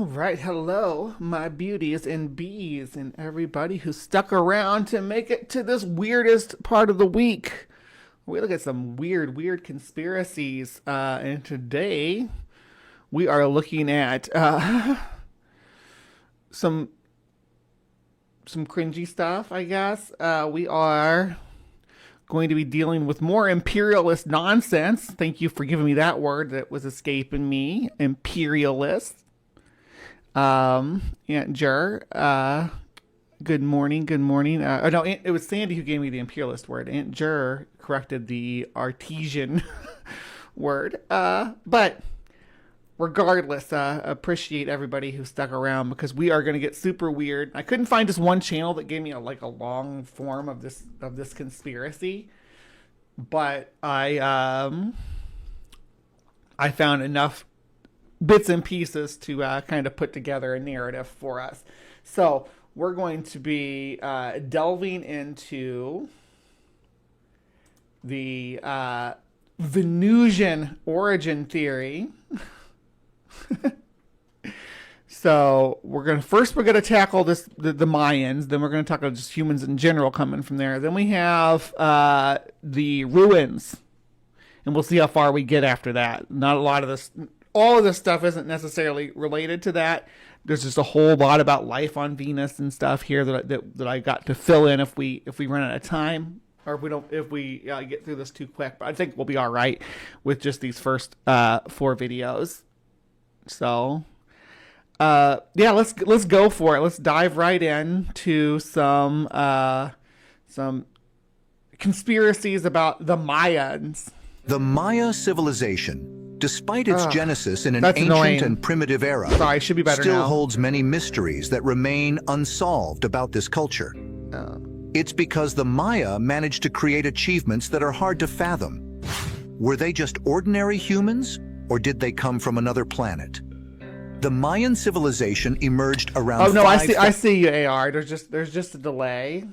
All right, hello, my beauties and bees, and everybody who stuck around to make it to this weirdest part of the week. We look at some weird conspiracies, and today we are looking at some some cringy stuff. I guess we are going to be dealing with more imperialist nonsense. Thank you for giving me that word that was escaping me. Imperialist. Aunt Jer, good morning, good morning. Oh no, it was Sandy who gave me the imperialist word. Aunt Jer corrected the artesian word. But regardless, appreciate everybody who stuck around because we are going to get super weird. I couldn't find just one channel that gave me a long form of this conspiracy, but I found enough bits and pieces to kind of put together a narrative for us. So we're going to be delving into the Venusian origin theory. So we're gonna tackle the Mayans. Then we're gonna talk about just humans in general coming from there. Then we have the ruins, and we'll see how far we get after that. Not a lot of this. All of this stuff isn't necessarily related to that. There's just a whole lot about life on Venus and stuff here that I got to fill in if we run out of time, or if we get through this too quick. But I think we'll be all right with just these first 4 videos. So yeah, let's go for it. Let's dive right into some conspiracies about the Mayans. The Maya civilization, despite its genesis in an ancient annoying. and primitive era, Sorry, should be better still now. holds many mysteries that remain unsolved about this culture. It's because the Maya managed to create achievements that are hard to fathom. Were they just ordinary humans, or did they come from another planet? The Mayan civilization emerged around Oh no, I see you, AR. There's just a delay.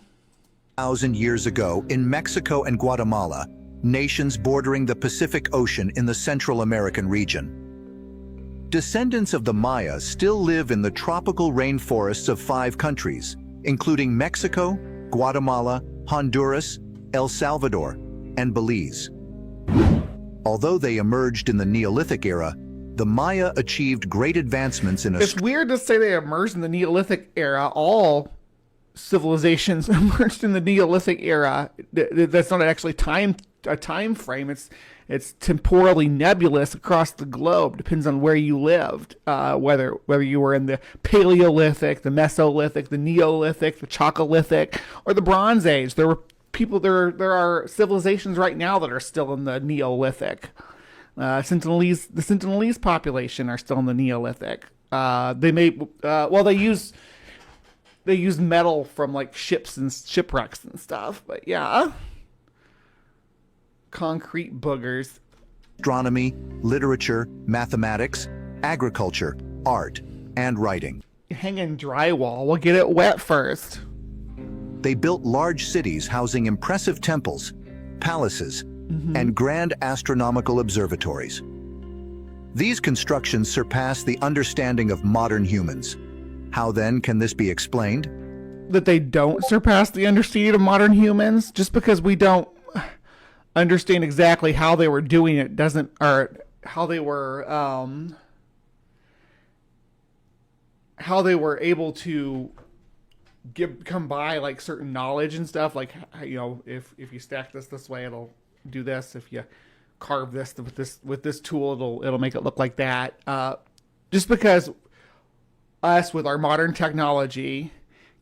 5,000 years ago in Mexico and Guatemala, nations bordering the Pacific Ocean in the Central American region. Descendants of the Maya still live in the tropical rainforests of 5 countries, including Mexico, Guatemala, Honduras, El Salvador, and Belize. Although they emerged in the Neolithic era, the Maya achieved great advancements in It's weird to say they emerged in the Neolithic era. All civilizations emerged in the Neolithic era. That's not actually a time frame. It's temporally nebulous across the globe. Depends on where you lived, whether you were in the Paleolithic, the Mesolithic, the Neolithic, the Chalcolithic, or the Bronze Age. There are civilizations right now that are still in the Neolithic. The Sentinelese population are still in the Neolithic. They use metal from like ships and shipwrecks and stuff, but yeah. Concrete boogers. astronomy, literature, mathematics, agriculture, art, and writing. Hanging drywall. We'll get it wet first. They built large cities housing impressive temples, palaces, and grand astronomical observatories. These constructions surpass the understanding of modern humans. How then can this be explained? That they don't surpass the understanding of modern humans just because we don't understand exactly how they were doing it doesn't, or how they were able to come by like certain knowledge and stuff, like, you know, if you stack this way it'll do this, if you carve this with this tool it'll make it look like that. Just because us with our modern technology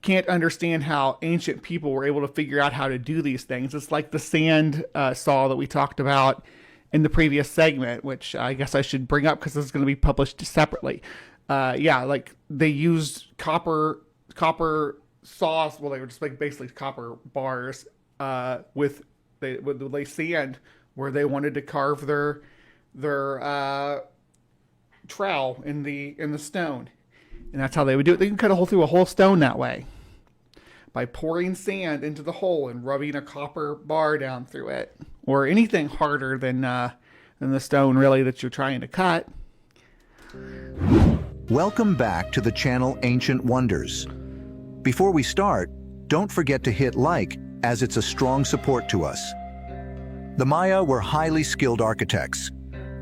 can't understand how ancient people were able to figure out how to do these things. It's like the sand saw that we talked about in the previous segment, which I guess I should bring up because this is going to be published separately. Yeah, like they used copper saws. Well, they were just like basically copper bars with lay sand where they wanted to carve their trowel in the stone. And that's how they would do it. They can cut a hole through a whole stone that way by pouring sand into the hole and rubbing a copper bar down through it, or anything harder than the stone really that you're trying to cut. Welcome back to the channel Ancient Wonders. Before we start, don't forget to hit like, as it's a strong support to us. The Maya were highly skilled architects.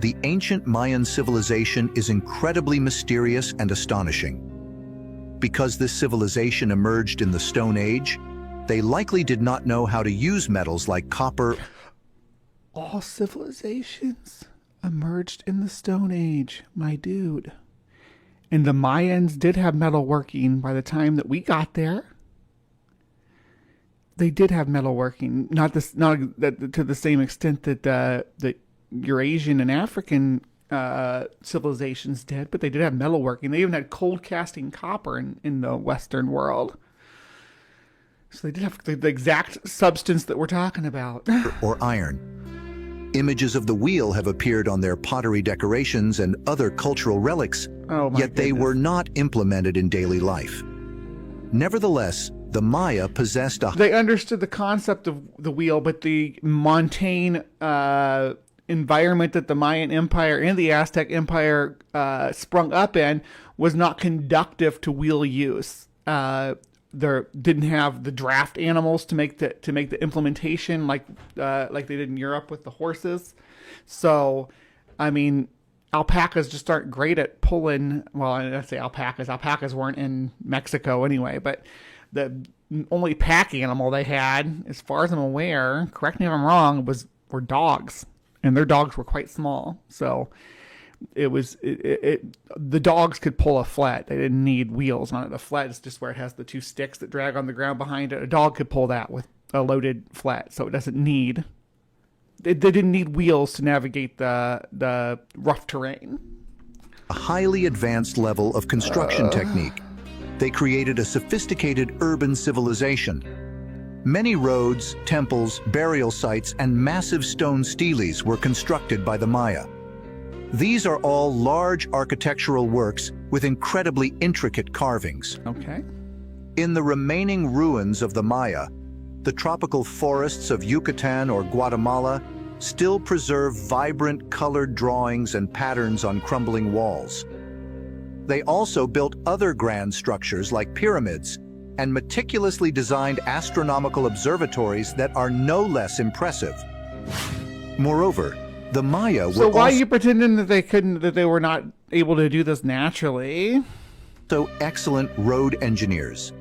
The ancient Mayan civilization is incredibly mysterious and astonishing. Because this civilization emerged in the Stone Age, they likely did not know how to use metals like copper. All civilizations emerged in the Stone Age, my dude. And the Mayans did have metalworking by the time that we got there. They did have metalworking, not to the same extent that the Eurasian and African civilizations did, but they did have metalworking. They even had cold casting copper in the Western world. So they did have the exact substance that we're talking about. Or iron. Images of the wheel have appeared on their pottery decorations and other cultural relics, yet they were not implemented in daily life. Nevertheless, the Maya possessed They understood the concept of the wheel, but the montane environment that the Mayan Empire and the Aztec Empire sprung up in was not conducive to wheel use. There didn't have the draft animals to make the implementation like they did in Europe with the horses. So, I mean, alpacas just aren't great at pulling. Well, I say alpacas. Alpacas weren't in Mexico anyway, but the only pack animal they had, as far as I'm aware, correct me if I'm wrong, were dogs, and their dogs were quite small. So the dogs could pull a flet. They didn't need wheels on it. The flet is just where it has the two sticks that drag on the ground behind it. A dog could pull that with a loaded flet, so it doesn't need. They didn't need wheels to navigate the rough terrain. A highly advanced level of construction technique. They created a sophisticated urban civilization. Many roads, temples, burial sites, and massive stone steles were constructed by the Maya. These are all large architectural works with incredibly intricate carvings. Okay. In the remaining ruins of the Maya, the tropical forests of Yucatan or Guatemala still preserve vibrant colored drawings and patterns on crumbling walls. They also built other grand structures like pyramids and meticulously designed astronomical observatories that are no less impressive. Moreover, the Maya were So why are you pretending that they were not able to do this naturally? also excellent road engineers.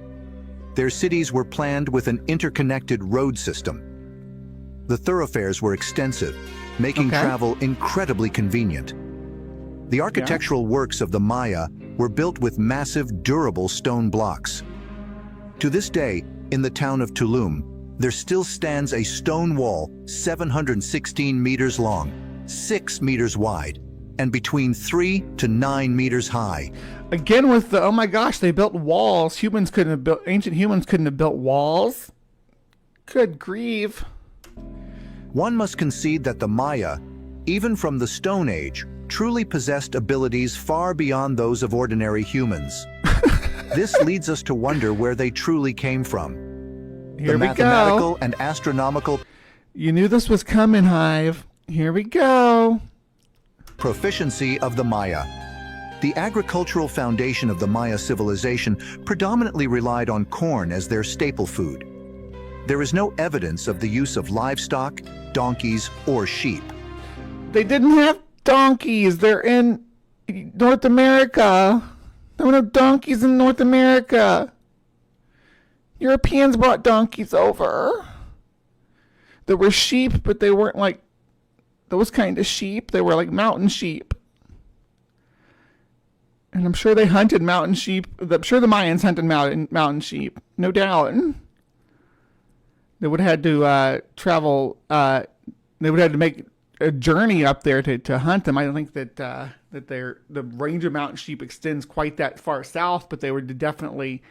Their cities were planned with an interconnected road system. The thoroughfares were extensive, making travel incredibly convenient. The architectural works of the Maya were built with massive, durable stone blocks. To this day, in the town of Tulum, there still stands a stone wall 716 meters long, 6 meters wide, and between 3 to 9 meters high. Again with the, oh my gosh, they built walls. Ancient humans couldn't have built walls. Good grief. One must concede that the Maya, even from the Stone Age, truly possessed abilities far beyond those of ordinary humans. This leads us to wonder where they truly came from. Here The we mathematical go. and astronomical You knew this was coming, Hive. Here we go. proficiency of the Maya. The agricultural foundation of the Maya civilization predominantly relied on corn as their staple food. There is no evidence of the use of livestock, donkeys, or sheep. They didn't have donkeys. They're in North America. There were no donkeys in North America. Europeans brought donkeys over. There were sheep, but they weren't like those kind of sheep. They were like mountain sheep. And I'm sure they hunted mountain sheep. I'm sure the Mayans hunted mountain sheep. No doubt. They would have had to travel. They would have had to make a journey up there to hunt them. I don't think that the range of mountain sheep extends quite that far south, but they were definitely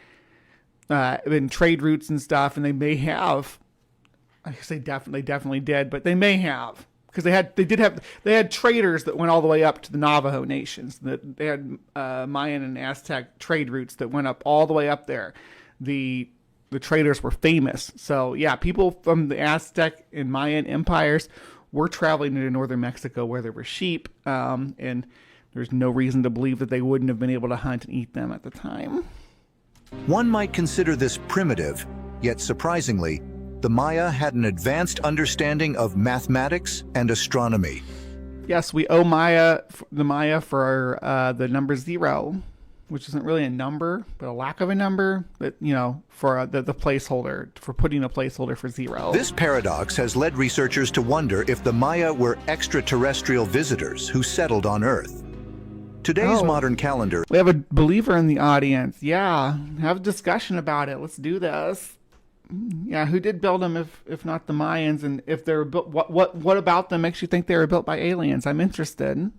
in trade routes and stuff, and they may have. I say definitely did, but they may have, because they had traders that went all the way up to the Navajo nations. That they had Mayan and Aztec trade routes that went up all the way up there. The traders were famous. So yeah, people from the Aztec and Mayan empires were traveling into northern Mexico where there were sheep, and there's no reason to believe that they wouldn't have been able to hunt and eat them at the time. One might consider this primitive, yet surprisingly, the Maya had an advanced understanding of mathematics and astronomy. Yes, we owe the Maya for the number 0, which isn't really a number, but a lack of a number, but, for the placeholder, for putting a placeholder for 0. This paradox has led researchers to wonder if the Maya were extraterrestrial visitors who settled on Earth. Today's modern calendar... We have a believer in the audience. Yeah, have a discussion about it. Let's do this. Yeah, who did build them if not the Mayans? And if they were built, what about them makes you think they were built by aliens? I'm interested.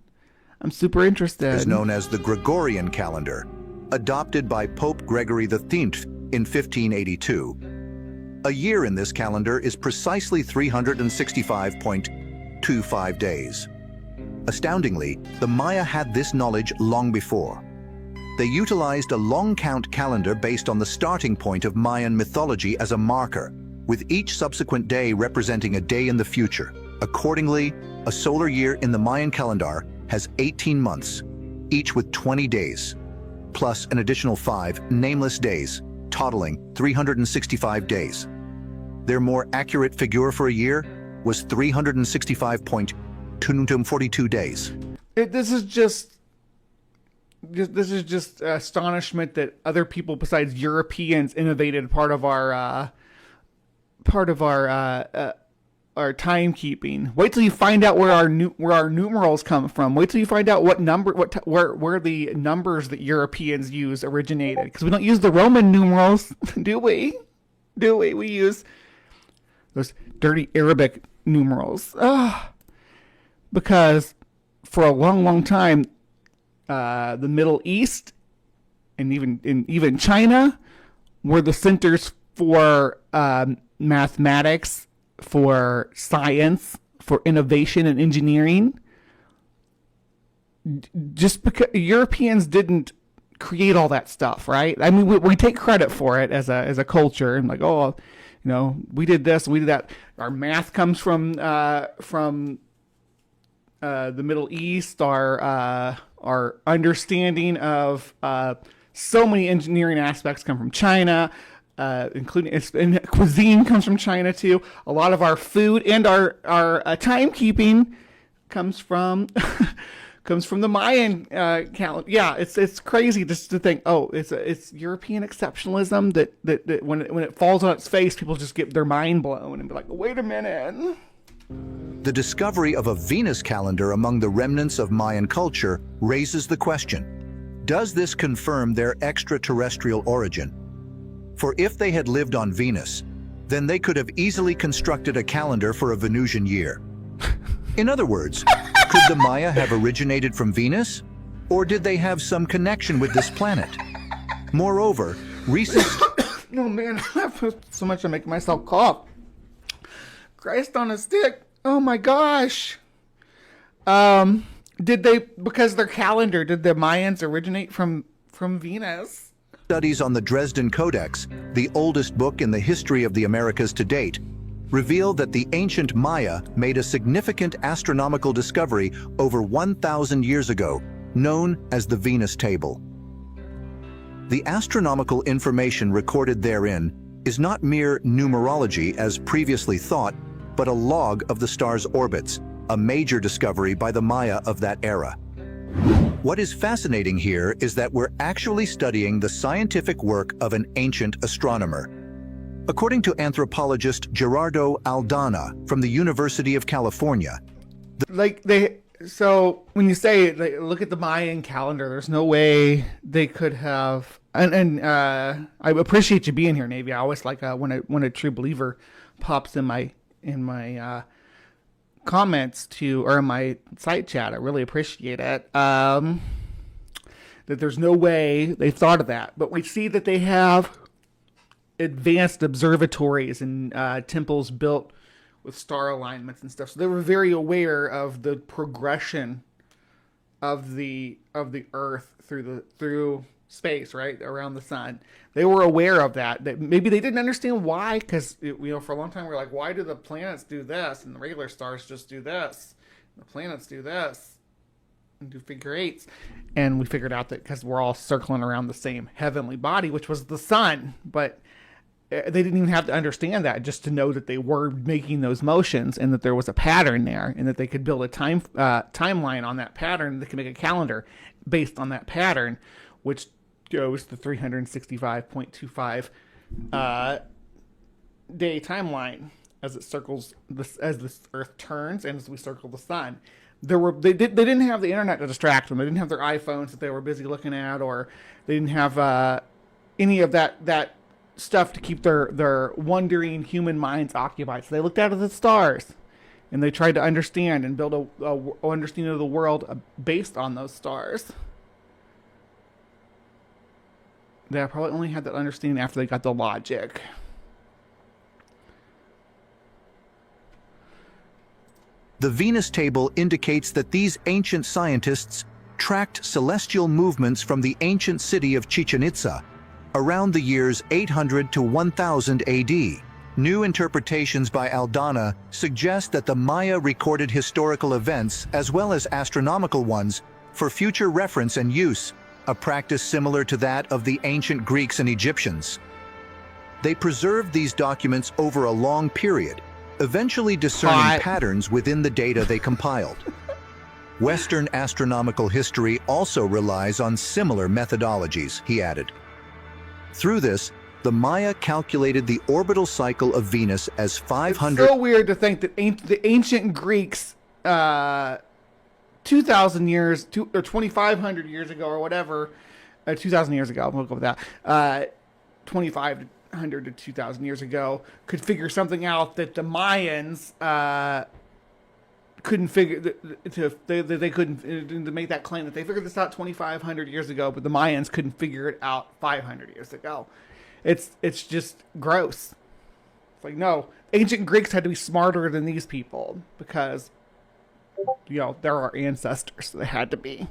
I'm super interested. Is known as the Gregorian calendar, adopted by Pope Gregory X in 1582. A year in this calendar is precisely 365.25 days. Astoundingly, the Maya had this knowledge long before. They utilized a long count calendar based on the starting point of Mayan mythology as a marker, with each subsequent day representing a day in the future. Accordingly, a solar year in the Mayan calendar has 18 months, each with 20 days, plus an additional 5 nameless days, totaling 365 days. Their more accurate figure for a year was 365.242 days. This is just astonishment that other people besides Europeans innovated part of our timekeeping. Wait till you find out where our numerals come from. Wait till you find out where the numbers that Europeans use originated. Because we don't use the Roman numerals, do we? We use those dirty Arabic numerals. Because for a long time, the Middle East and even China were the centers for mathematics, for science, for innovation and engineering. Just because Europeans didn't create all that stuff, right? I mean, we take credit for it as a culture, and like, we did this, we did that. Our math comes from the Middle East. Our understanding of so many engineering aspects come from China, including and cuisine comes from China too. A lot of our food and our timekeeping comes from the Mayan calendar. Yeah, it's crazy just to think. It's European exceptionalism that when it falls on its face, people just get their mind blown and be like, wait a minute. The discovery of a Venus calendar among the remnants of Mayan culture raises the question, does this confirm their extraterrestrial origin? For if they had lived on Venus, then they could have easily constructed a calendar for a Venusian year. In other words, could the Maya have originated from Venus? Or did they have some connection with this planet? Moreover, recent... Oh man, I have so much to make myself cough. Christ on a stick. Oh my gosh. Because their calendar, did the Mayans originate from Venus? Studies on the Dresden Codex, the oldest book in the history of the Americas to date, reveal that the ancient Maya made a significant astronomical discovery over 1,000 years ago, known as the Venus Table. The astronomical information recorded therein is not mere numerology as previously thought, but a log of the star's orbits, a major discovery by the Maya of that era. What is fascinating here is that we're actually studying the scientific work of an ancient astronomer. According to anthropologist Gerardo Aldana from the University of California, so when you say look at the Mayan calendar, there's no way they could have. And I appreciate you being here, Navy. I always like when a true believer pops in my comments or in my site chat. I really appreciate it. That there's no way they thought of that, but we see that they have advanced observatories and temples built with star alignments and stuff. So they were very aware of the progression of the Earth through space, right, around the sun. They were aware of that. That maybe they didn't understand why, because for a long time we were like, why do the planets do this and the regular stars just do this? The planets do this. and do figure eights. And we figured out that because we're all circling around the same heavenly body, which was the sun. But they didn't even have to understand that, just to know that they were making those motions and that there was a pattern there, and that they could build a timeline on that pattern. They could make a calendar based on that pattern, which goes to 365.25 day timeline as it circles this, as this Earth turns and as we circle the sun. They didn't have the internet to distract them. They didn't have their iPhones that they were busy looking at, or they didn't have any of that stuff to keep their wondering human minds occupied. So they looked out at the stars and they tried to understand and build a understanding of the world based on those stars. They probably only had that understanding after they got the logic. The Venus table indicates that these ancient scientists tracked celestial movements from the ancient city of Chichen Itza around the years 800 to 1000 AD. New interpretations by Aldana suggest that the Maya recorded historical events as well as astronomical ones for future reference and use, a practice similar to that of the ancient Greeks and Egyptians. They preserved these documents over a long period, eventually discerning patterns within the data they compiled. Western astronomical history also relies on similar methodologies, he added. Through this, the Maya calculated the orbital cycle of Venus as 500... It's so weird to think that the ancient Greeks, 2,000 years, or 2,500 years ago, or whatever, 2,000 years ago, we'll go with that, 2,500 to 2,000 years ago, could figure something out that the Mayans couldn't figure. They couldn't to make that claim that they figured this out 2,500 years ago, but the Mayans couldn't figure it out 500 years ago. It's just gross. It's like, no, ancient Greeks had to be smarter than these people because, you know, they're our ancestors. So they had to be.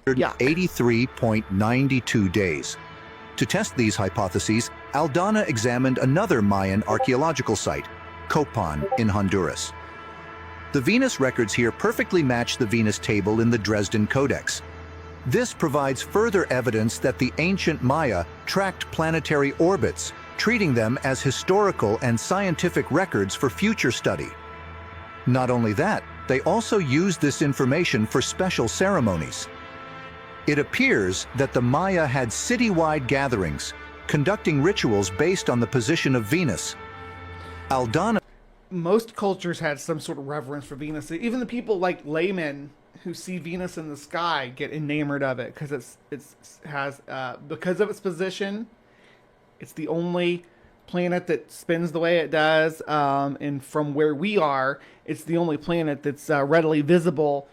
83.92 days. To test these hypotheses, Aldana examined another Mayan archaeological site, Copan in Honduras. The Venus records here perfectly match the Venus table in the Dresden Codex. This provides further evidence that the ancient Maya tracked planetary orbits, treating them as historical and scientific records for future study. Not only that, they also used this information for special ceremonies. It appears that the Maya had citywide gatherings, conducting rituals based on the position of Venus. Aldana... Most cultures had some sort of reverence for Venus. Even the people like laymen who see Venus in the sky get enamored of it because because of its position. It's the only planet that spins the way it does, and from where we are, it's the only planet that's readily visible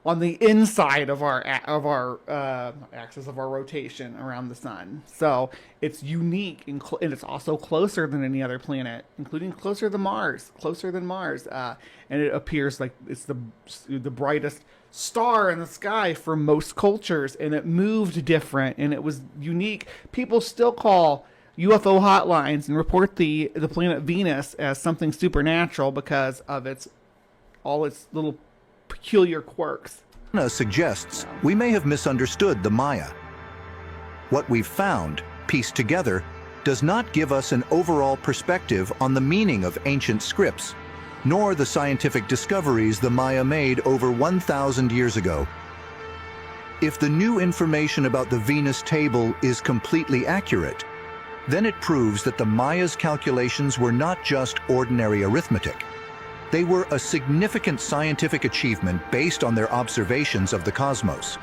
on the inside of our axis of our rotation around the sun. So it's unique and it's also closer than any other planet, including closer than Mars. And it appears like it's the brightest star in the sky for most cultures, and it moved different and it was unique. People still call UFO hotlines and report the planet Venus as something supernatural because of all its little peculiar quirks. Suggests we may have misunderstood the Maya. What we've found, pieced together, does not give us an overall perspective on the meaning of ancient scripts, nor the scientific discoveries the Maya made over 1,000 years ago. If the new information about the Venus table is completely accurate, then it proves that the Maya's calculations were not just ordinary arithmetic. They were a significant scientific achievement based on their observations of the cosmos.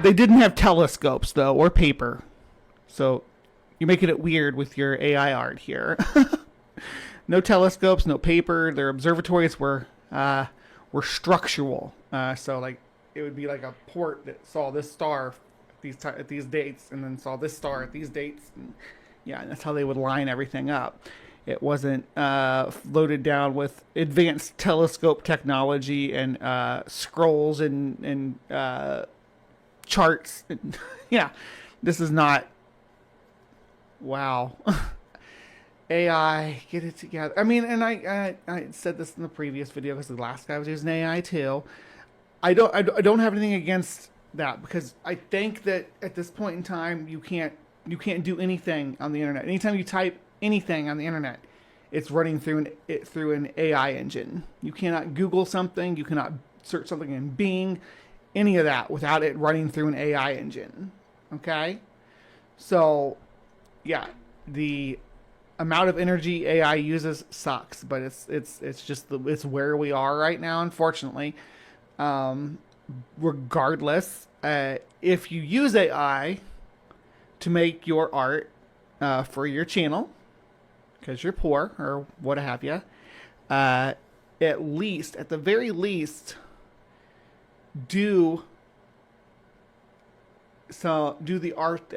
They didn't have telescopes, though, or paper. So you're making it weird with your AI art here. No telescopes, no paper. Their observatories were structural. So like it would be like a port that saw this star at these dates, and then saw this star at these dates. And yeah, and that's how they would line everything up. It wasn't loaded down with advanced telescope technology and scrolls and charts. Yeah, this is not. Wow. AI, get it together. I mean, and I said this in the previous video because the last guy was using AI too. I don't have anything against that, because I think that at this point in time you can't do anything on the internet. Anytime you type anything on the internet, it's running through an AI engine. You cannot Google something, you cannot search something in Bing, any of that without it running through an AI engine. Okay? So, yeah, the amount of energy AI uses sucks, but it's just it's where we are right now, unfortunately. Regardless, if you use AI to make your art for your channel, because you're poor or what have you, at the very least, do the art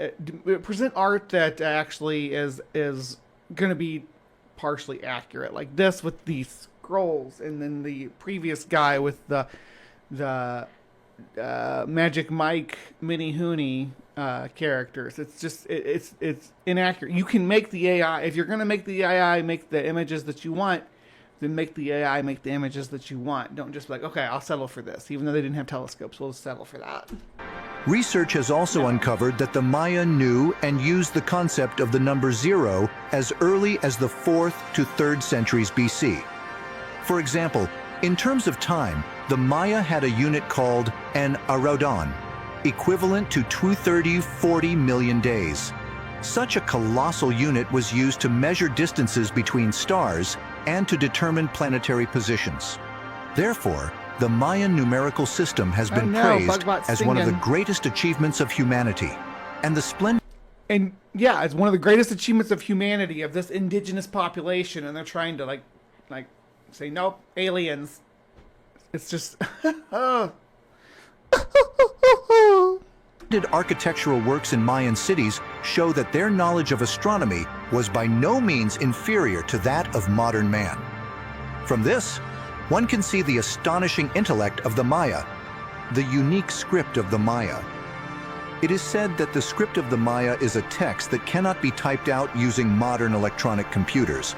present art that actually is going to be partially accurate, like this with these scrolls, and then the previous guy with the Magic Mike Mini Hooney characters. It's just it's inaccurate. You can make the AI, if you're going to make the AI make the images that you want, then make the AI make the images that you want. Don't just be like, okay, I'll settle for this, even though they didn't have telescopes. We'll settle for that. Research has also uncovered that the Maya knew and used the concept of the number 0 as early as the 4th to 3rd centuries BC. For example, in terms of time, the Maya had a unit called an araudon, equivalent to 230 million days. Such a colossal unit was used to measure distances between stars and to determine planetary positions. Therefore, the Mayan numerical system has been praised as one of the greatest achievements of humanity. And it's one of the greatest achievements of humanity, of this indigenous population, and they're trying to like say, nope, aliens. It's just architectural works in Mayan cities show that their knowledge of astronomy was by no means inferior to that of modern man. From this, one can see the astonishing intellect of the Maya, the unique script of the Maya. It is said that the script of the Maya is a text that cannot be typed out using modern electronic computers.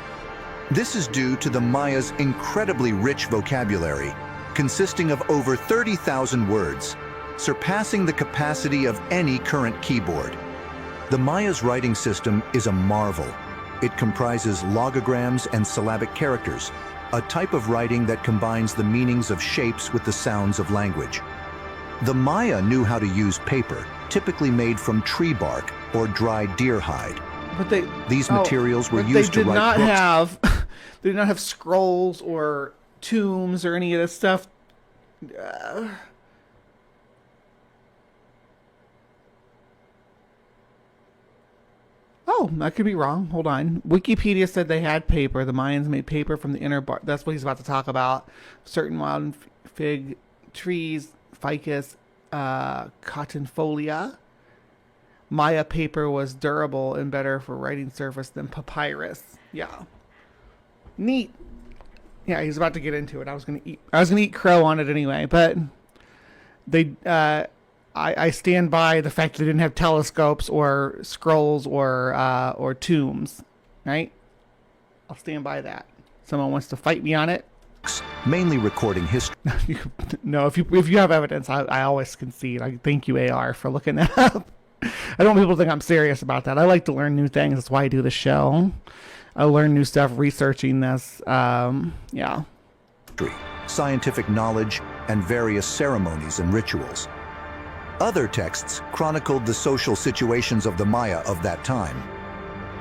This is due to the Maya's incredibly rich vocabulary, consisting of over 30,000 words, surpassing the capacity of any current keyboard. The Maya's writing system is a marvel. It comprises logograms and syllabic characters, a type of writing that combines the meanings of shapes with the sounds of language. The Maya knew how to use paper, typically made from tree bark or dried deer hide. But these materials were used to write books. They did not have scrolls or tombs or any of this stuff. Oh, I could be wrong. Hold on. Wikipedia said they had paper. The Mayans made paper from the inner bark. That's what he's about to talk about. Certain wild fig trees, ficus, cottonfolia. Maya paper was durable and better for writing surface than papyrus. Yeah. Neat. Yeah, he's about to get into it. I was gonna eat crow on it anyway, but they I stand by the fact that they didn't have telescopes or scrolls or tombs, right? I'll stand by that. Someone wants to fight me on it? Mainly recording history. No, if you have evidence, I always concede. I thank you, AR, for looking that up. I don't want people to think I'm serious about that. I like to learn new things. That's why I do the show. I learn new stuff researching this. Yeah. Scientific knowledge and various ceremonies and rituals. Other texts chronicled the social situations of the Maya of that time.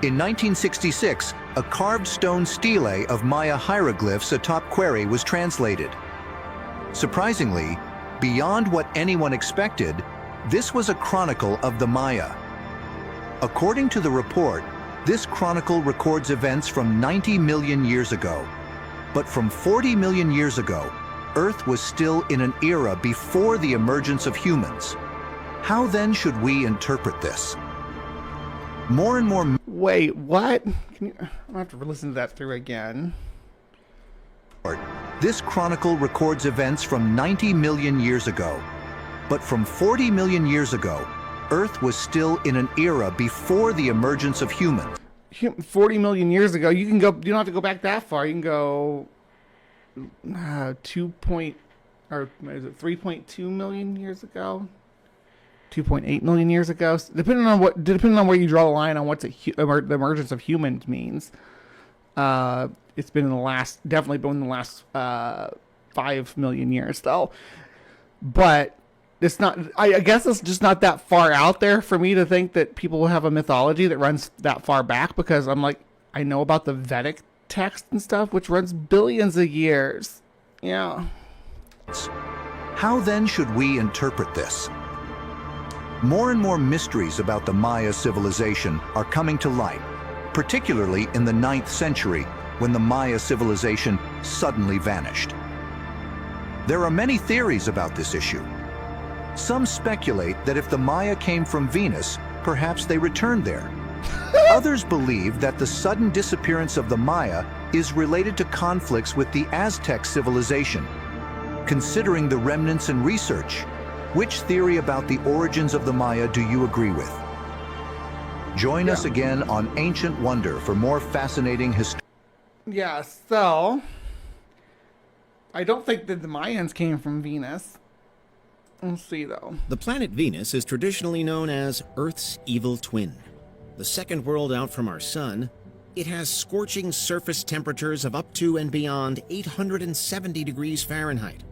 In 1966, a carved stone stele of Maya hieroglyphs atop quarry was translated. Surprisingly, beyond what anyone expected, this was a chronicle of the Maya. According to the report, this chronicle records events from 90 million years ago. But from 40 million years ago, Earth was still in an era before the emergence of humans. How then should we interpret this? More and more... Wait, what? I'll have to listen to that through again. This chronicle records events from 90 million years ago. But from 40 million years ago, Earth was still in an era before the emergence of humans. 40 million years ago, you don't have to go back that far. You can go 2.8 or is it 3.2 million years ago? 2.8 million years ago, depending on where you draw the line on what the emergence of humans means. It's been definitely been in the last 5 million years though. But it's not. I guess it's just not that far out there for me to think that people will have a mythology that runs that far back, because I'm like, I know about the Vedic text and stuff, which runs billions of years. Yeah. How then should we interpret this? More and more mysteries about the Maya civilization are coming to light, particularly in the 9th century, when the Maya civilization suddenly vanished. There are many theories about this issue. Some speculate that if the Maya came from Venus, perhaps they returned there. Others believe that the sudden disappearance of the Maya is related to conflicts with the Aztec civilization. Considering the remnants and research, which theory about the origins of the Maya do you agree with? Join us again on Ancient Wonder for more fascinating history. Yeah, so I don't think that the Mayans came from Venus. Let's see, though. The planet Venus is traditionally known as Earth's evil twin. The second world out from our sun, it has scorching surface temperatures of up to and beyond 870 degrees Fahrenheit.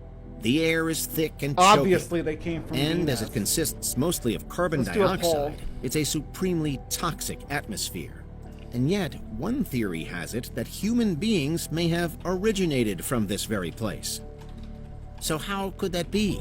The air is thick and choking. Obviously, they came from Venus. And as it consists mostly of carbon dioxide, it's a supremely toxic atmosphere. And yet, one theory has it that human beings may have originated from this very place. So how could that be?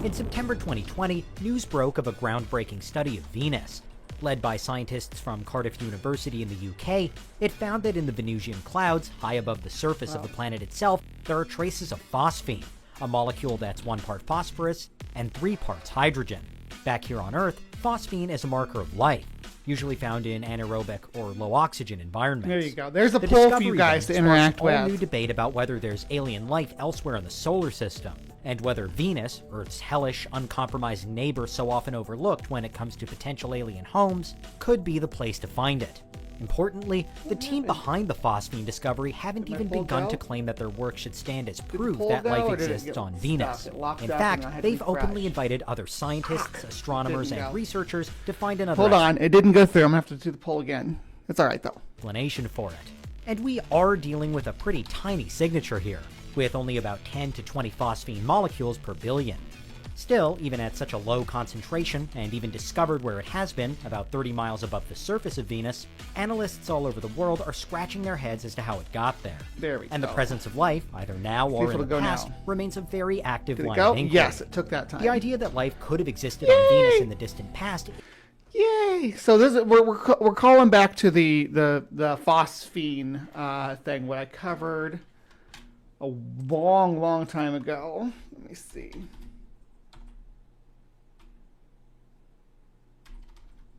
In September 2020, news broke of a groundbreaking study of Venus. Led by scientists from Cardiff University in the UK, it found that in the Venusian clouds, high above the surface of the planet itself, there are traces of phosphine, a molecule that's 1 part phosphorus and 3 parts hydrogen. Back here on Earth, phosphine is a marker of life, usually found in anaerobic or low oxygen environments. There you go. There's a poll for you guys to interact with. A new debate about whether there's alien life elsewhere in the solar system, and whether Venus, Earth's hellish, uncompromising neighbor so often overlooked when it comes to potential alien homes, could be the place to find it. Importantly, the team behind the phosphine discovery haven't even begun to claim that their work should stand as proof that life exists on Venus. In fact, they've openly invited other scientists, astronomers, and researchers to find another Hold on, it didn't go through. I'm going to have to do the poll again. It's all right, though. Explanation for it. And we are dealing with a pretty tiny signature here, with only about 10 to 20 phosphine molecules per billion. Still, even at such a low concentration, and even discovered where it has been, about 30 miles above the surface of Venus, analysts all over the world are scratching their heads as to how it got there. There we and go. the presence of life, either now or in the past, remains a very active line of inquiry. Yes, it took that time. The idea that life could have existed on Venus in the distant past. Yay! So this is, we're calling back to the phosphine thing, what I covered a long time ago. Let me see.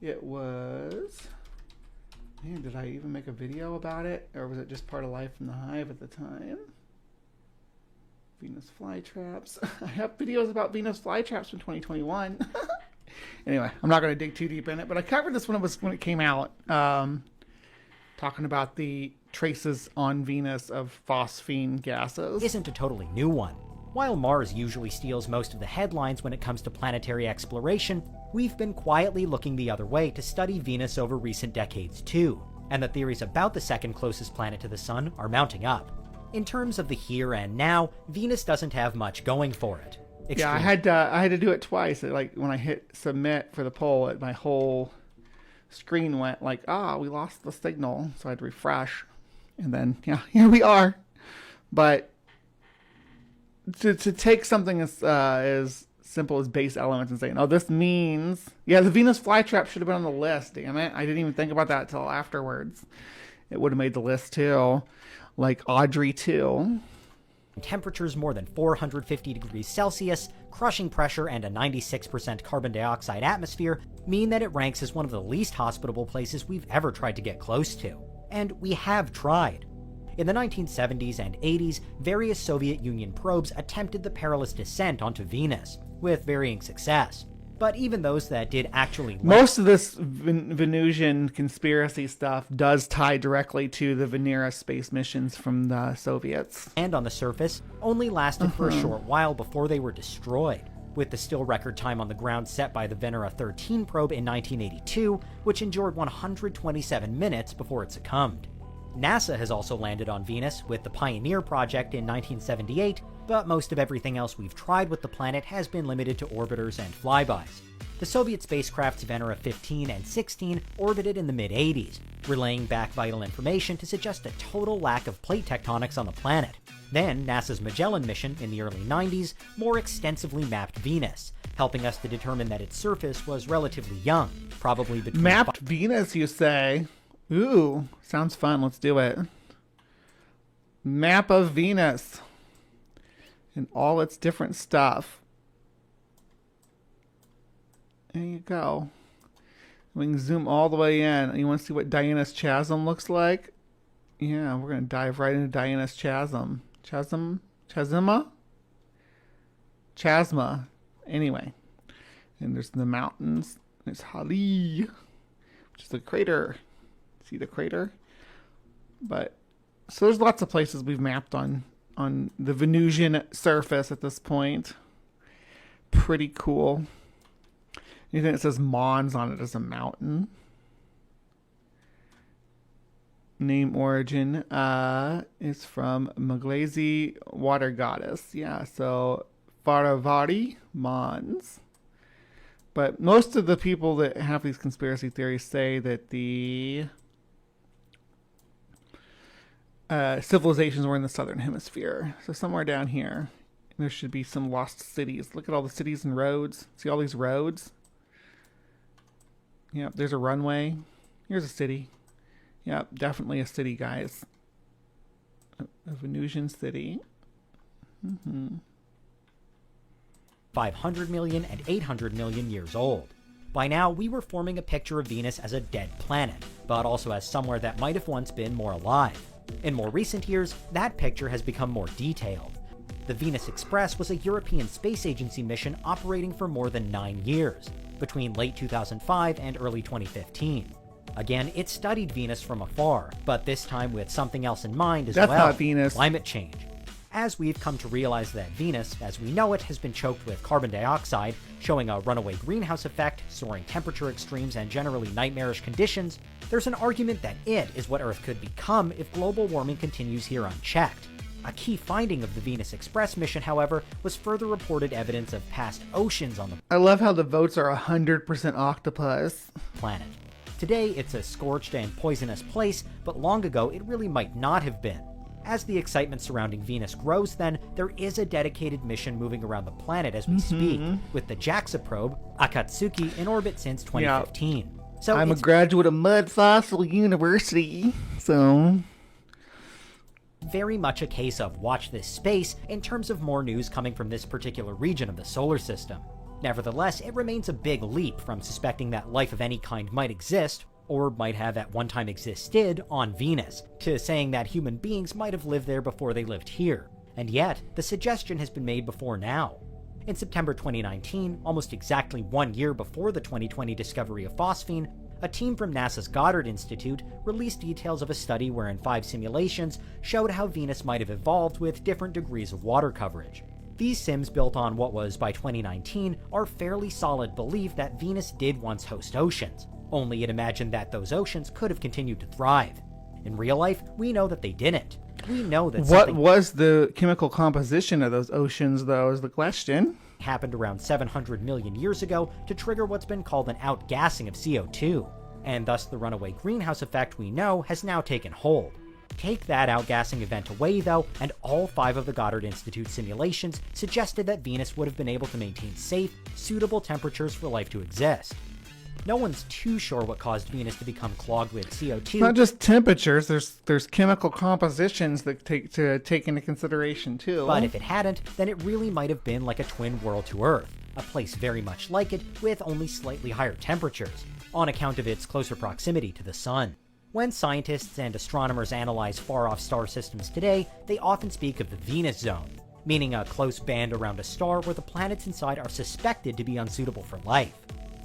It was, man, did I even make a video about it? Or was it just part of life in the Hive at the time? Venus flytraps. I have videos about Venus flytraps from 2021. Anyway, I'm not going to dig too deep in it, but I covered this when it came out, talking about the traces on Venus of phosphine gases. Isn't a totally new one. While Mars usually steals most of the headlines when it comes to planetary exploration, we've been quietly looking the other way to study Venus over recent decades too, and the theories about the second closest planet to the Sun are mounting up. In terms of the here and now, Venus doesn't have much going for it. Yeah, I had to do it twice. Like when I hit submit for the poll, my whole screen went like, we lost the signal, so I had to refresh, and then here we are. But to take something as simple as base elements and saying, this means, the Venus flytrap should have been on the list. Damn it, I didn't even think about that until afterwards. It would have made the list too, like Audrey too. Temperatures more than 450 degrees Celsius, crushing pressure, and a 96% carbon dioxide atmosphere mean that it ranks as one of the least hospitable places we've ever tried to get close to. And we have tried. In the 1970s and 80s, various Soviet Union probes attempted the perilous descent onto Venus, with varying success. but even those that did actually Most of this Venusian conspiracy stuff does tie directly to the Venera space missions from the Soviets. land on the surface only lasted for a short while before they were destroyed, with the still record time on the ground set by the Venera 13 probe in 1982, which endured 127 minutes before it succumbed. NASA has also landed on Venus with the Pioneer project in 1978, but most of everything else we've tried with the planet has been limited to orbiters and flybys. The Soviet spacecrafts Venera 15 and 16 orbited in the mid-80s, relaying back vital information to suggest a total lack of plate tectonics on the planet. Then, NASA's Magellan mission in the early 90s more extensively mapped Venus, helping us to determine that its surface was relatively young, probably between... Mapped Venus, you say? Ooh, sounds fun. Let's do it. Map of Venus. And all its different stuff. There you go. We can zoom all the way in. You want to see what Diana's Chasm looks like? Yeah, we're going to dive right into Diana's Chasm. Chasma? Anyway. And there's the mountains. There's Hali, which is the crater. See the crater? But, so there's lots of places we've mapped on the Venusian surface at this point. Pretty cool. Anything that says Mons on it is a mountain. Name origin is from Maglesi, water goddess. Yeah, so Faravari, Mons. But most of the people that have these conspiracy theories say that the civilizations were in the southern hemisphere. So somewhere down here, there should be some lost cities. Look at all the cities and roads. See all these roads? Yep, there's a runway. Here's a city. Yep, definitely a city, guys. A Venusian city. 500 million and 800 million years old. By now, we were forming a picture of Venus as a dead planet, but also as somewhere that might have once been more alive. In more recent years, that picture has become more detailed. The Venus Express was a European Space Agency mission operating for more than 9 years, between late 2005 and early 2015. Again, it studied Venus from afar, but this time with something else in mind as That's well, not Venus. Climate change. As we've come to realize that Venus, as we know it, has been choked with carbon dioxide, showing a runaway greenhouse effect, soaring temperature extremes, and generally nightmarish conditions, there's an argument that it is what Earth could become if global warming continues here unchecked. A key finding of the Venus Express mission, however, was further reported evidence of past oceans on the I love how the votes are 100% octopus. planet. Today, it's a scorched and poisonous place, but long ago, it really might not have been. As the excitement surrounding Venus grows, then, there is a dedicated mission moving around the planet as we speak, with the JAXA probe, Akatsuki, in orbit since 2015. So I'm a it's graduate of Mud Fossil University, so... very much a case of watch this space in terms of more news coming from this particular region of the solar system. Nevertheless, it remains a big leap from suspecting that life of any kind might exist, or might have at one time existed, on Venus, to saying that human beings might have lived there before they lived here. And yet, the suggestion has been made before now. In September 2019, almost exactly 1 year before the 2020 discovery of phosphine, a team from NASA's Goddard Institute released details of a study wherein 5 simulations showed how Venus might have evolved with different degrees of water coverage. These sims, built on what was, by 2019, our fairly solid belief that Venus did once host oceans, only it imagined that those oceans could have continued to thrive. In real life, we know that they didn't. We know that What was the chemical composition of those oceans, though, is the question. happened around 700 million years ago to trigger what's been called an outgassing of CO2, and thus the runaway greenhouse effect we know has now taken hold. Take that outgassing event away, though, and all 5 of the Goddard Institute simulations suggested that Venus would have been able to maintain safe, suitable temperatures for life to exist. No one's too sure what caused Venus to become clogged with CO2. It's not just temperatures. There's chemical compositions that take into consideration too. But if it hadn't, then it really might have been like a twin world to Earth, a place very much like it with only slightly higher temperatures, on account of its closer proximity to the Sun. When scientists and astronomers analyze far-off star systems today, they often speak of the Venus Zone. meaning a close band around a star where the planets inside are suspected to be unsuitable for life.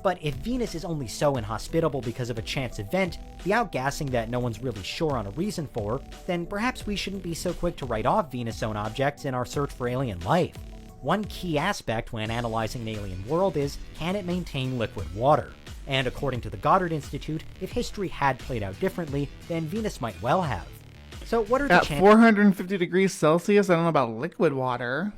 But if Venus is only so inhospitable because of a chance event, the outgassing that no one's really sure on a reason for, then perhaps we shouldn't be so quick to write off Venus-owned objects in our search for alien life. One key aspect when analyzing an alien world is, can it maintain liquid water? And according to the Goddard Institute, if history had played out differently, then Venus might well have. So what are the chances? At 450 degrees Celsius, I don't know about liquid water.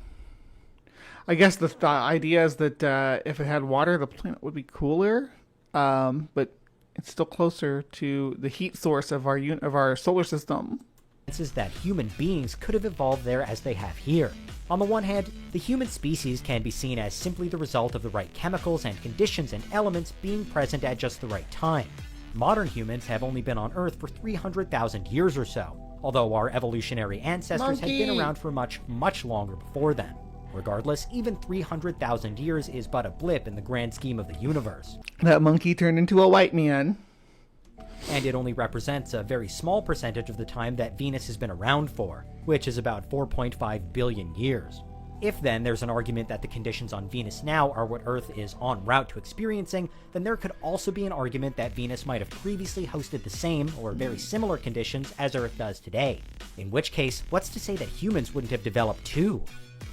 I guess the idea is that if it had water, the planet would be cooler, but it's still closer to the heat source of our solar system. Is that human beings could have evolved there as they have here. On the one hand, the human species can be seen as simply the result of the right chemicals and conditions and elements being present at just the right time. Modern humans have only been on Earth for 300,000 years or so, although our evolutionary ancestors had been around for much, much longer before then. Regardless, even 300,000 years is but a blip in the grand scheme of the universe. That monkey turned into a white man. And it only represents a very small percentage of the time that Venus has been around for, which is about 4.5 billion years. If then there's an argument that the conditions on Venus now are what Earth is en route to experiencing, then there could also be an argument that Venus might have previously hosted the same or very similar conditions as Earth does today. In which case, what's to say that humans wouldn't have developed too?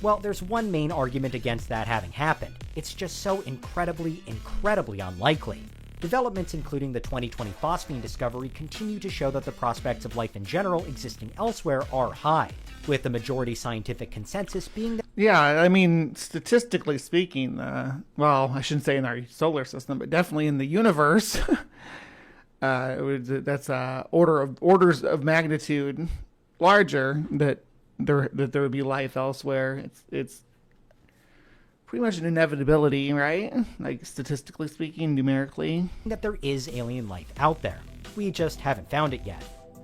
Well, there's one main argument against that having happened. It's just so incredibly, incredibly unlikely. Developments including the 2020 phosphine discovery continue to show that the prospects of life in general existing elsewhere are high, with the majority scientific consensus being that... Yeah, I mean, statistically speaking, well, I shouldn't say in our solar system, but definitely in the universe, that's orders of magnitude larger that there would be life elsewhere. It's pretty much an inevitability, right? Like, statistically speaking, numerically. That there is alien life out there. We just haven't found it yet.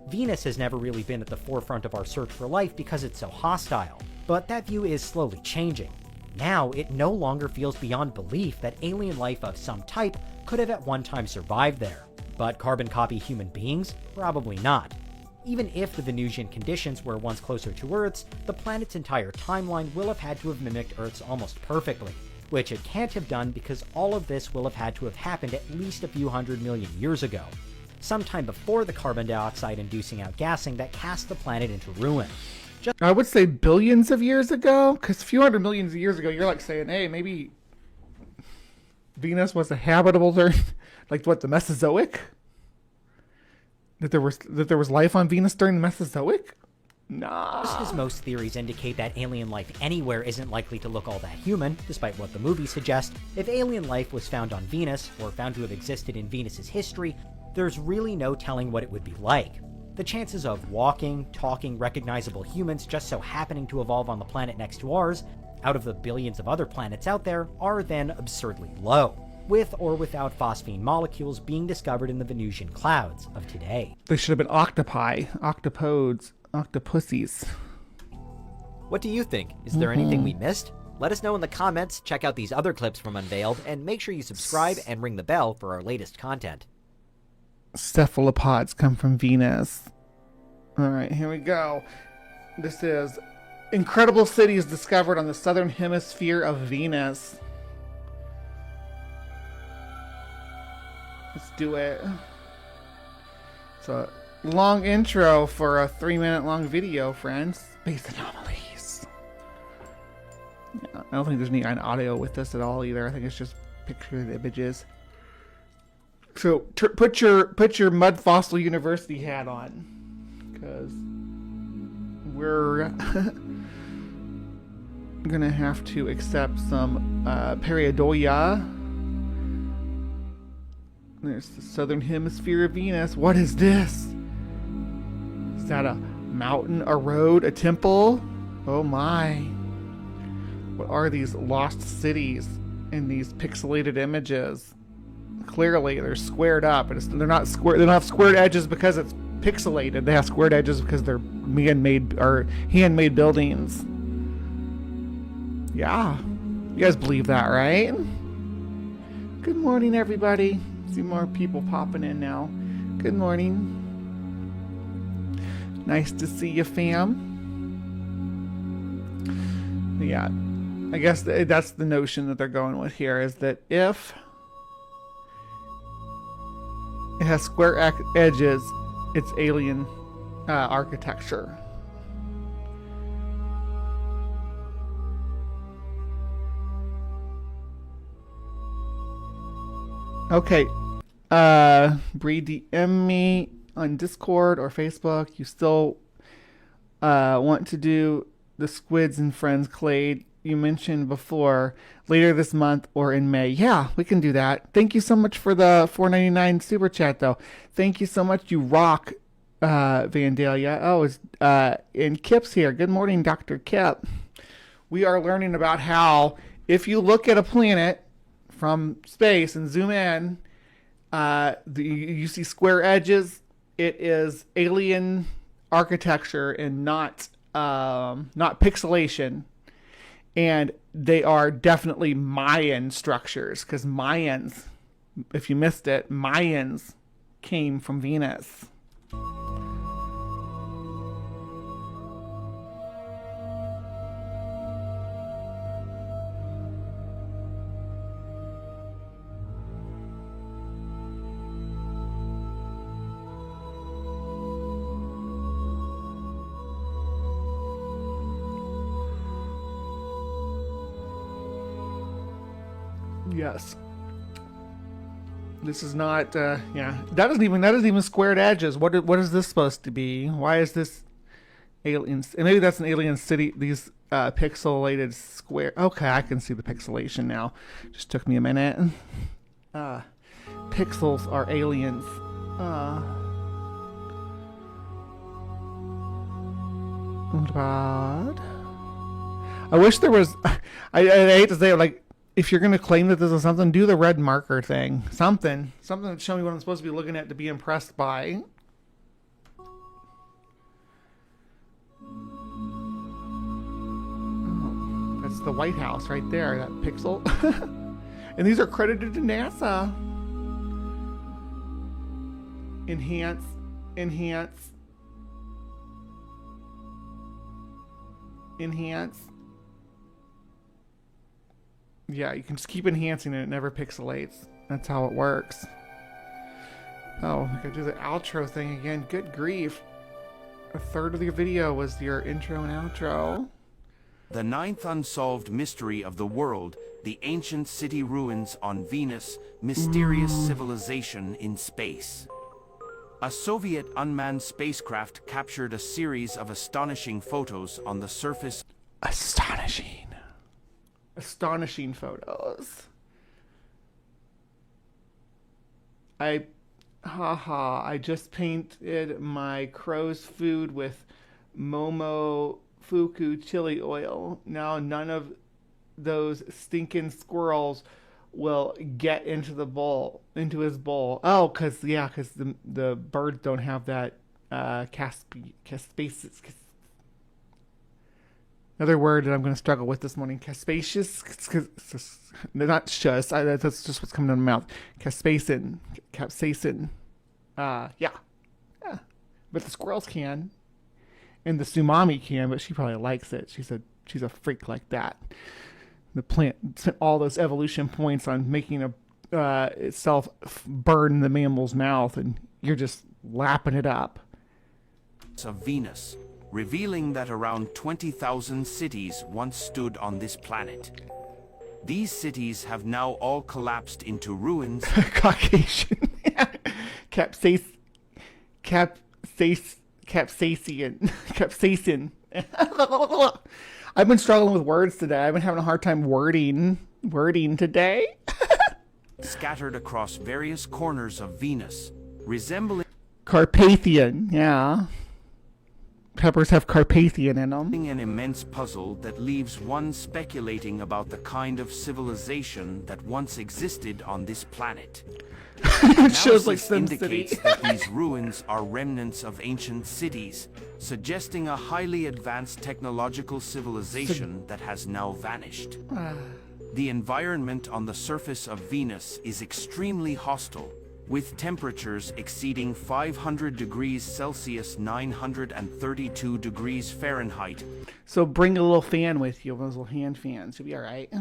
Venus has never really been at the forefront of our search for life because it's so hostile, but that view is slowly changing. Now, it no longer feels beyond belief that alien life of some type could have at one time survived there. But carbon copy human beings? Probably not. Even if the Venusian conditions were once closer to Earth's, the planet's entire timeline will have had to have mimicked Earth's almost perfectly, which it can't have done because all of this will have had to have happened at least a few 100 million years ago, sometime before the carbon dioxide-inducing outgassing that cast the planet into ruin. I would say billions of years ago, because a few hundred millions of years ago, you're like saying, hey, maybe Venus was a habitable Earth, like what, the Mesozoic? That there was life on Venus during the Mesozoic? Nah. Just as most theories indicate that alien life anywhere isn't likely to look all that human, despite what the movies suggest, if alien life was found on Venus, or found to have existed in Venus's history, there's really no telling what it would be like. The chances of walking, talking, recognizable humans just so happening to evolve on the planet next to ours, out of the billions of other planets out there, are then absurdly low, with or without phosphine molecules being discovered in the Venusian clouds of today. They should have been octopi, octopodes, octopussies. What do you think? Is there anything we missed? Let us know in the comments, check out these other clips from Unveiled, and make sure you subscribe and ring the bell for our latest content. Cephalopods come from Venus. All right, here we go. This is incredible cities discovered on the southern hemisphere of Venus. Let's do it. It's a long intro for a 3-minute long video, friends. Space anomalies. Yeah, I don't think there's any audio with this at all either. I think it's just picture images. So put your Mud Fossil University hat on, because we're gonna have to accept some pareidolia. There's the southern hemisphere of Venus. What is this? Is that a mountain, a road, a temple? Oh my. What are these lost cities in these pixelated images? Clearly they're squared up, and they're not square. They don't have squared edges because it's pixelated. They have squared edges because they're handmade buildings. Yeah, you guys believe that, right? Good morning, everybody. See more people popping in now. Good morning. Nice to see you, fam. Yeah, I guess that's the notion that they're going with here, is that if it has square edges, it's alien architecture. Okay, Bree, DM me on Discord or Facebook. You still want to do the Squids and Friends Clade you mentioned before later this month or in May? Yeah, we can do that. Thank you so much for the $4.99 super chat, though. Thank you so much. You rock, Vandalia. Oh, it's and Kip's here. Good morning, Dr. Kip. We are learning about how if you look at a planet from space and zoom in, you see square edges. It is alien architecture and not pixelation, and they are definitely Mayan structures, because Mayans, if you missed it, Mayans came from Venus. Yes. This is not. Yeah, that isn't even squared edges. What is this supposed to be? Why is this aliens? And maybe that's an alien city. These pixelated square. Okay, I can see the pixelation now. Just took me a minute. Pixels are aliens. What about? I wish there was. I hate to say it, like, if you're going to claim that this is something, do the red marker thing. Something to show me what I'm supposed to be looking at to be impressed by. Oh, that's the White House right there, that pixel. And these are credited to NASA. Enhance. Yeah, you can just keep enhancing it. It never pixelates. That's how it works. Oh, I gotta do the outro thing again. Good grief. A third of your video was your intro and outro. The ninth unsolved mystery of the world, the ancient city ruins on Venus, mysterious civilization in space. A Soviet unmanned spacecraft captured a series of astonishing photos on the surface. Astonishing photos. I just painted my crow's food with Momofuku chili oil. Now none of those stinking squirrels will get into his bowl. Oh, cause the birds don't have that caspaceous. Another word that I'm going to struggle with this morning. Caspaceous. Not just. That's just what's coming out of my mouth. Capsaicin. Yeah. But the squirrels can. And the Sumami can, but she probably likes it. She's a freak like that. The plant spent all those evolution points on making itself burn the mammal's mouth, and you're just lapping it up. Of Venus, revealing that around 20,000 cities once stood on this planet. These cities have now all collapsed into ruins. Caucasian. Capsaicin. I've been struggling with words today. I've been having a hard time wording today. Scattered across various corners of Venus, resembling Carpathian, yeah. Peppers have Carpathian in them. an immense puzzle that leaves one speculating about the kind of civilization that once existed on this planet. It shows like Analysis Sim indicates City. that these ruins are remnants of ancient cities, suggesting a highly advanced technological civilization that has now vanished. The environment on the surface of Venus is extremely hostile, with temperatures exceeding 500 degrees Celsius 932 degrees Fahrenheit, So bring a little fan with you, those little hand fans. You'll be all right.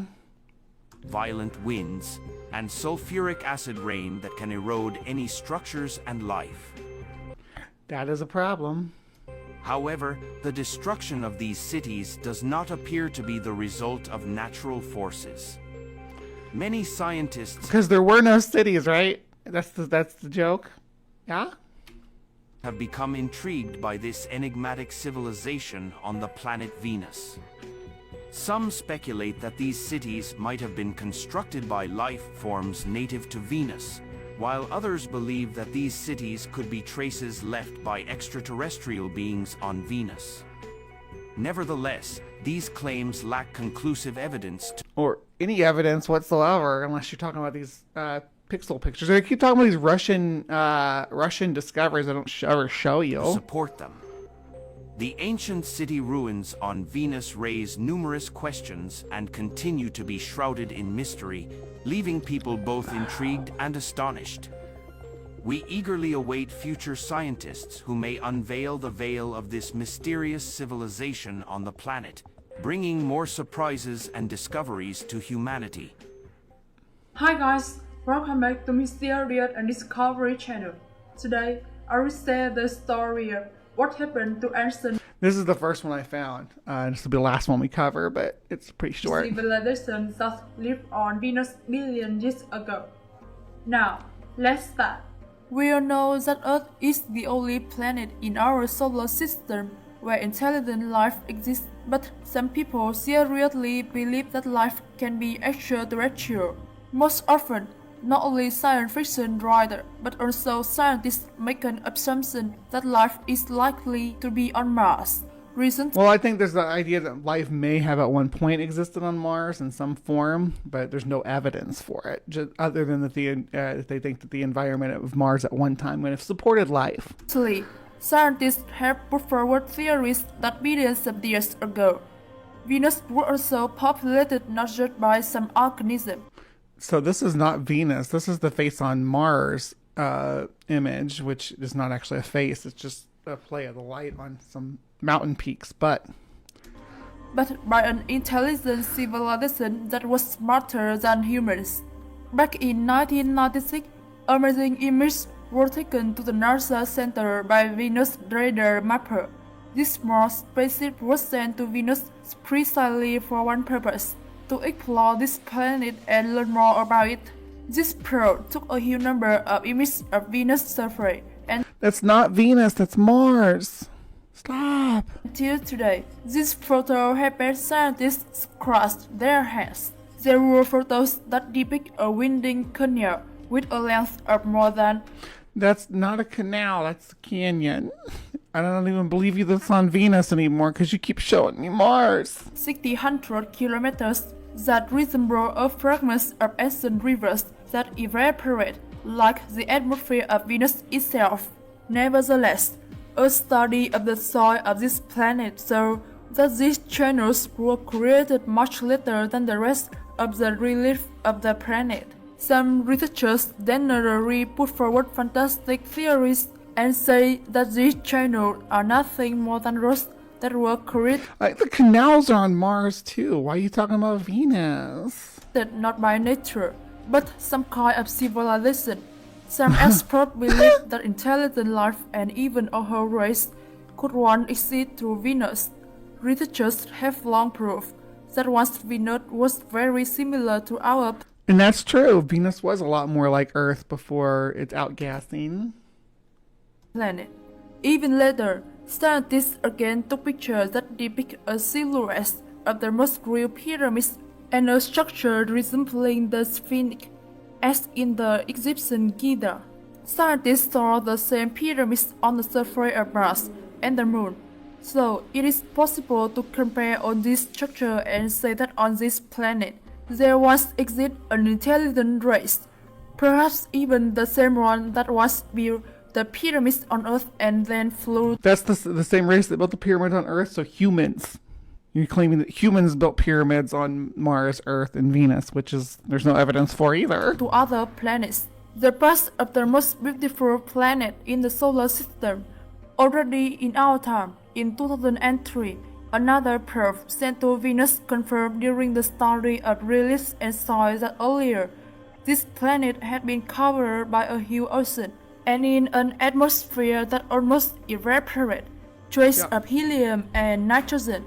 violent winds, and sulfuric acid rain that can erode any structures and life. That is a problem. However, the destruction of these cities does not appear to be the result of natural forces. Many scientists Because there were no cities, right? That's the joke. Yeah? have become intrigued by this enigmatic civilization on the planet Venus. Some speculate that these cities might have been constructed by life forms native to Venus, while others believe that these cities could be traces left by extraterrestrial beings on Venus. Nevertheless, these claims lack conclusive evidence Or any evidence whatsoever, unless you're talking about these pixel pictures. They keep talking about these Russian discoveries that don't ever show to you. support them. The ancient city ruins on Venus raise numerous questions and continue to be shrouded in mystery, leaving people both intrigued and astonished. We eagerly await future scientists who may unveil the veil of this mysterious civilization on the planet, bringing more surprises and discoveries to humanity. Hi guys, welcome back to Mysterious and Discovery channel. Today, I will share the story of what happened to ancient This is the first one I found. This will be the last one we cover, but it's pretty short. civilizations that lived on Venus billion years ago. Now, let's start. We all know that Earth is the only planet in our solar system where intelligent life exists, but some people seriously believe that life can be extraterrestrial. Most often, not only science fiction writers, but also scientists make an assumption that life is likely to be on Mars. Recently, Well, I think there's the idea that life may have at one point existed on Mars in some form, but there's no evidence for it, just other than that they think that the environment of Mars at one time would have supported life. scientists have put forward theories that billions of years ago, Venus was also populated not just by some organism. So this is not Venus. This is the face on Mars image, which is not actually a face. It's just a play of the light on some mountain peaks. But by an intelligent civilization that was smarter than humans. Back in 1996, amazing images were taken to the NASA Center by Venus radar mapper. This small spaceship was sent to Venus precisely for one purpose: to explore this planet and learn more about it. This probe took a huge number of images of Venus' surface, and that's not Venus. That's Mars. Stop. until today, these photos have made scientists scratch their heads. There were photos that depict a winding canal with a length of more than That's not a canal. That's a canyon. I don't even believe you that's on Venus anymore because you keep showing me Mars. 600 kilometers that resemble a fragment of ancient rivers that evaporate like the atmosphere of Venus itself. Nevertheless, a study of the soil of this planet shows that these channels were created much later than the rest of the relief of the planet. Some researchers generally put forward fantastic theories and say that these channels are nothing more than rocks that were created The canals are on Mars too. Why are you talking about Venus? not by nature, but some kind of civilization. Some experts believe that intelligent life and even a whole race could once exist through Venus. Researchers have long proved that once Venus was very similar to our And that's true. Venus was a lot more like Earth before it's outgassing. planet. Even later, scientists again took pictures that depict a silhouette of the most real pyramids and a structure resembling the Sphinx, as in the Egyptian Giza. Scientists saw the same pyramids on the surface of Mars and the Moon, so it is possible to compare all these structures and say that on this planet there once existed an intelligent race, perhaps even the same one that once built the pyramids on Earth and then flew. That's the same race that built the pyramids on Earth, so humans. You're claiming that humans built pyramids on Mars, Earth, and Venus, which is there's no evidence for either. To other planets. the past of the most beautiful planet in the solar system. Already in our time, in 2003, another probe sent to Venus confirmed during the study of release and soil that earlier, this planet had been covered by a huge ocean and in an atmosphere that almost evaporated, traces of helium and nitrogen,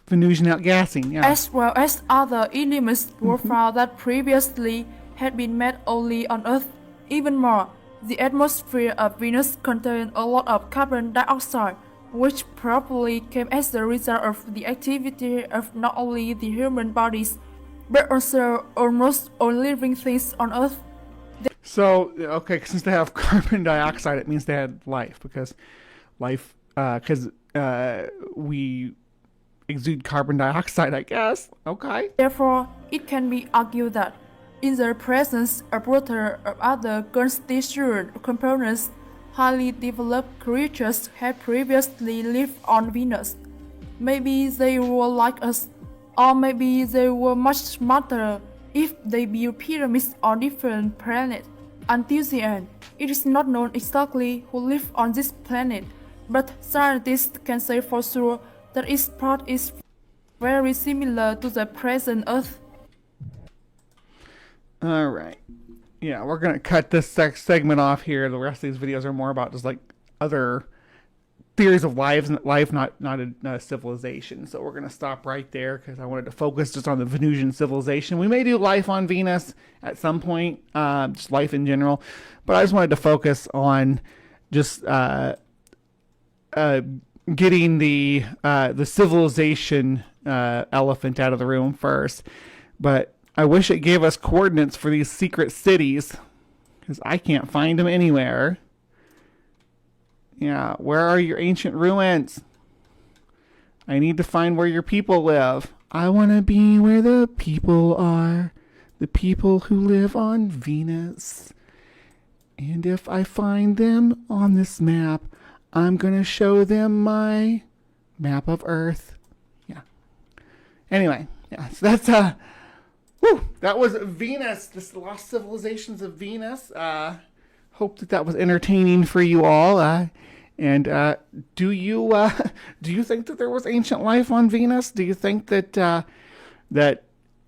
Venusian outgassing, yeah. as well as other elements were found that previously had been met only on Earth. Even more, the atmosphere of Venus contained a lot of carbon dioxide, which probably came as a result of the activity of not only the human bodies, but also almost all living things on Earth. So, okay, since they have carbon dioxide, it means they had life, because we exude carbon dioxide, I guess. Okay. Therefore, it can be argued that, in the presence of water or other constituent components, highly developed creatures had previously lived on Venus. Maybe they were like us, or maybe they were much smarter if they built pyramids on different planets. Until the end, it is not known exactly who lived on this planet, but scientists can say for sure that its part is very similar to the present Earth. All right. Yeah, we're going to cut this segment off here. The rest of these videos are more about just like other theories of life, not a civilization. So we're going to stop right there because I wanted to focus just on the Venusian civilization. We may do life on Venus at some point, just life in general. But I just wanted to focus on just getting the civilization elephant out of the room first. But I wish it gave us coordinates for these secret cities, because I can't find them anywhere. Yeah, where are your ancient ruins? I need to find where your people live. I want to be where the people are. The people who live on Venus. And if I find them on this map, I'm going to show them my map of Earth. Yeah. Anyway, yeah, so that's that was Venus, the lost civilizations of Venus. Hope that was entertaining for you all. And do you think that there was ancient life on Venus? Do you think that that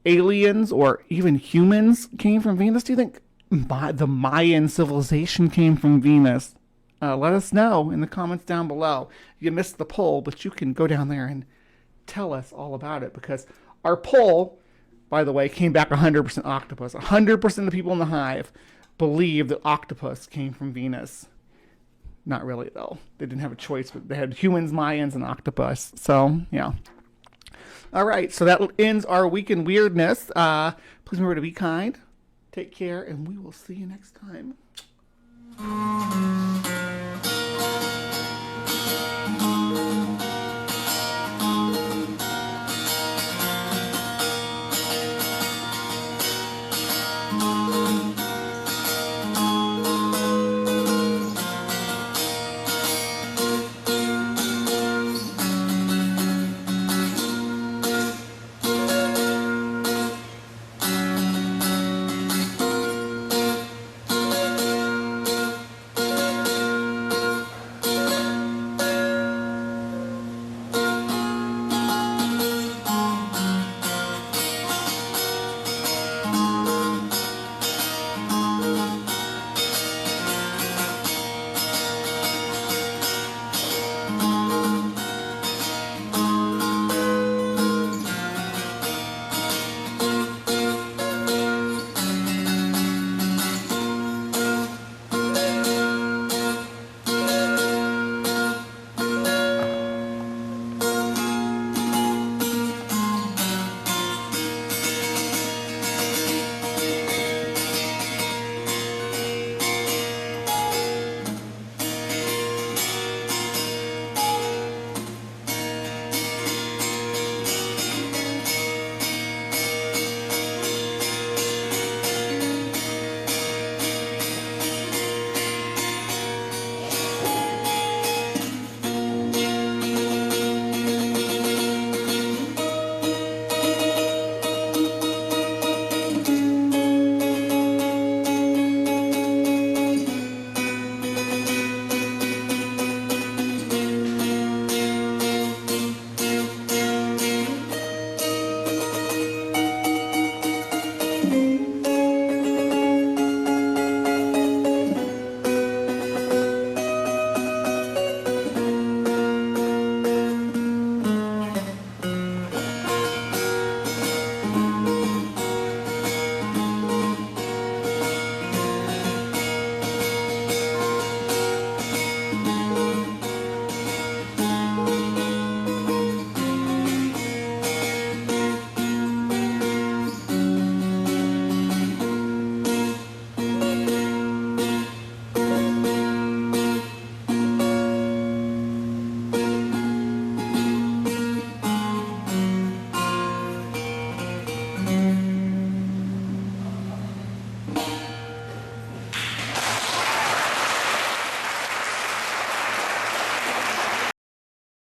aliens or even humans came from Venus? Do you think the Mayan civilization came from Venus? Let us know in the comments down below. You missed the poll, but you can go down there and tell us all about it, because our poll, by the way, came back 100% octopus. 100% of the people in the Hive believe that octopus came from Venus. Not really, though. They didn't have a choice, but they had humans, Mayans, and octopus. So, yeah. All right, so that ends our week in weirdness. Please remember to be kind, take care, and we will see you next time.